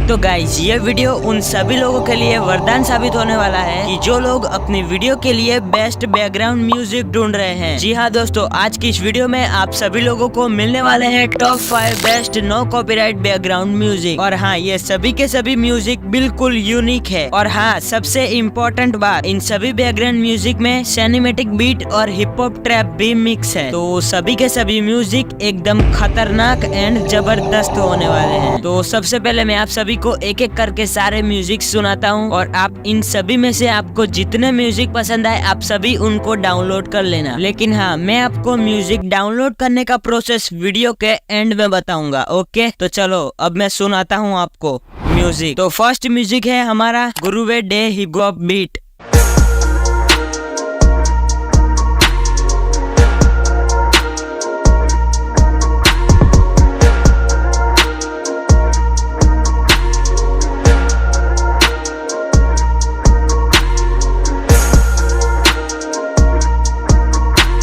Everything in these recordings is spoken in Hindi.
तो गाइस ये वीडियो उन सभी लोगों के लिए वरदान साबित होने वाला है कि जो लोग अपनी वीडियो के लिए बेस्ट बैकग्राउंड म्यूजिक ढूंढ रहे हैं। जी हाँ दोस्तों, आज की इस वीडियो में आप सभी लोगों को मिलने वाले हैं top 5 best no copyright background music. और हाँ, ये सभी के सभी म्यूजिक बिल्कुल यूनिक है। और हाँ, सबसे इम्पोर्टेंट बात, इन सभी बैकग्राउंड म्यूजिक में सिनेमैटिक बीट और हिप हॉप ट्रैप भी मिक्स है। तो सभी के सभी म्यूजिक एकदम खतरनाक एंड जबरदस्त होने वाले हैं। तो सबसे पहले मैं आप सभी को एक एक करके सारे म्यूजिक सुनाता हूँ और आप इन सभी में से आपको जितने म्यूजिक पसंद आए आप सभी उनको डाउनलोड कर लेना। लेकिन हाँ, मैं आपको म्यूजिक डाउनलोड करने का प्रोसेस वीडियो के एंड में बताऊंगा। ओके, तो चलो अब मैं सुनाता हूँ आपको म्यूजिक। तो फर्स्ट म्यूजिक है हमारा गुरुवे डे हिप हॉप बीट।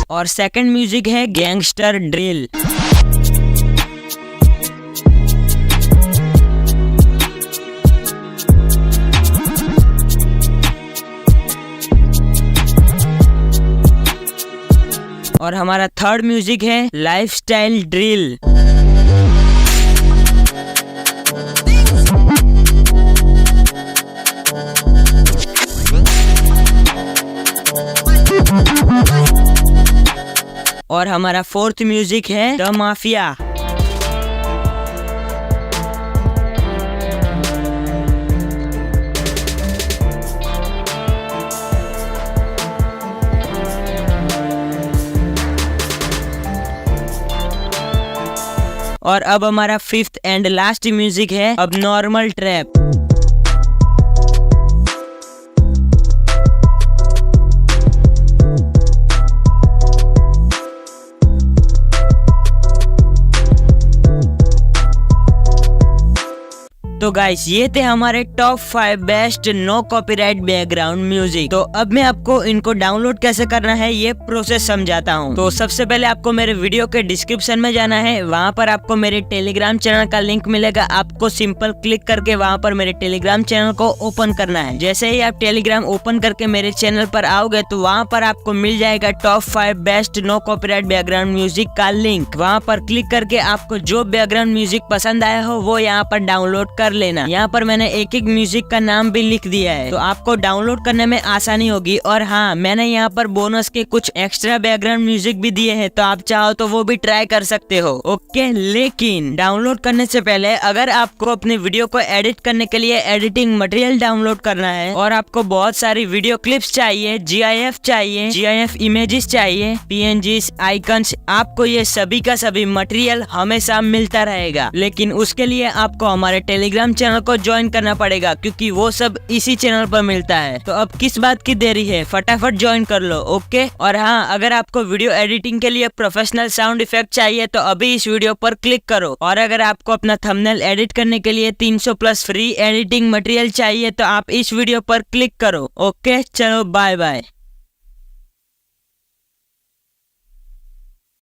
और सेकंड म्यूजिक है गैंगस्टर ड्रिल। और हमारा थर्ड म्यूजिक है लाइफस्टाइल ड्रिल। और हमारा फोर्थ म्यूजिक है द माफिया। और अब हमारा फिफ्थ एंड लास्ट म्यूजिक है अब नॉर्मल ट्रैप। तो गाइस ये थे हमारे top 5 best no copyright background music. तो अब मैं आपको इनको डाउनलोड कैसे करना है ये प्रोसेस समझाता हूँ। तो सबसे पहले आपको मेरे वीडियो के डिस्क्रिप्शन में जाना है, वहाँ पर आपको मेरे टेलीग्राम चैनल का लिंक मिलेगा। आपको सिंपल क्लिक करके वहाँ पर मेरे टेलीग्राम चैनल को ओपन करना है। जैसे ही आप टेलीग्राम ओपन करके मेरे चैनल पर आओगे तो वहाँ पर आपको मिल जाएगा top 5 best no copyright background music का लिंक। वहाँ पर क्लिक करके आपको जो बैकग्राउंड म्यूजिक पसंद आया हो वो यहाँ पर डाउनलोड कर लेना। यहाँ पर मैंने एक एक म्यूजिक का नाम भी लिख दिया है, तो आपको डाउनलोड करने में आसानी होगी। और हाँ, मैंने यहाँ पर बोनस के कुछ एक्स्ट्रा बैकग्राउंड म्यूजिक भी दिए हैं, तो आप चाहो तो वो भी ट्राई कर सकते हो। ओके, लेकिन डाउनलोड करने से पहले अगर आपको अपने वीडियो को एडिट करने के लिए एडिटिंग मटेरियल डाउनलोड करना है और आपको बहुत सारी वीडियो क्लिप्स चाहिए, GIF चाहिए, GIF इमेजेस चाहिए, PNGs, आइकन्स, आपको ये सभी का सभी मटेरियल हमेशा मिलता रहेगा। लेकिन उसके लिए आपको हमारे टेलीग्राम चैनल को ज्वाइन करना पड़ेगा, क्योंकि वो सब इसी चैनल पर मिलता है। तो अब किस बात की देरी है, फटाफट ज्वाइन कर लो। ओके, और हाँ, अगर आपको वीडियो एडिटिंग के लिए प्रोफेशनल साउंड इफेक्ट चाहिए तो अभी इस वीडियो पर क्लिक करो। और अगर आपको अपना थंबनेल एडिट करने के लिए 300+ फ्री एडिटिंग मटेरियल चाहिए तो आप इस वीडियो पर क्लिक करो। ओके, चलो बाय बाय।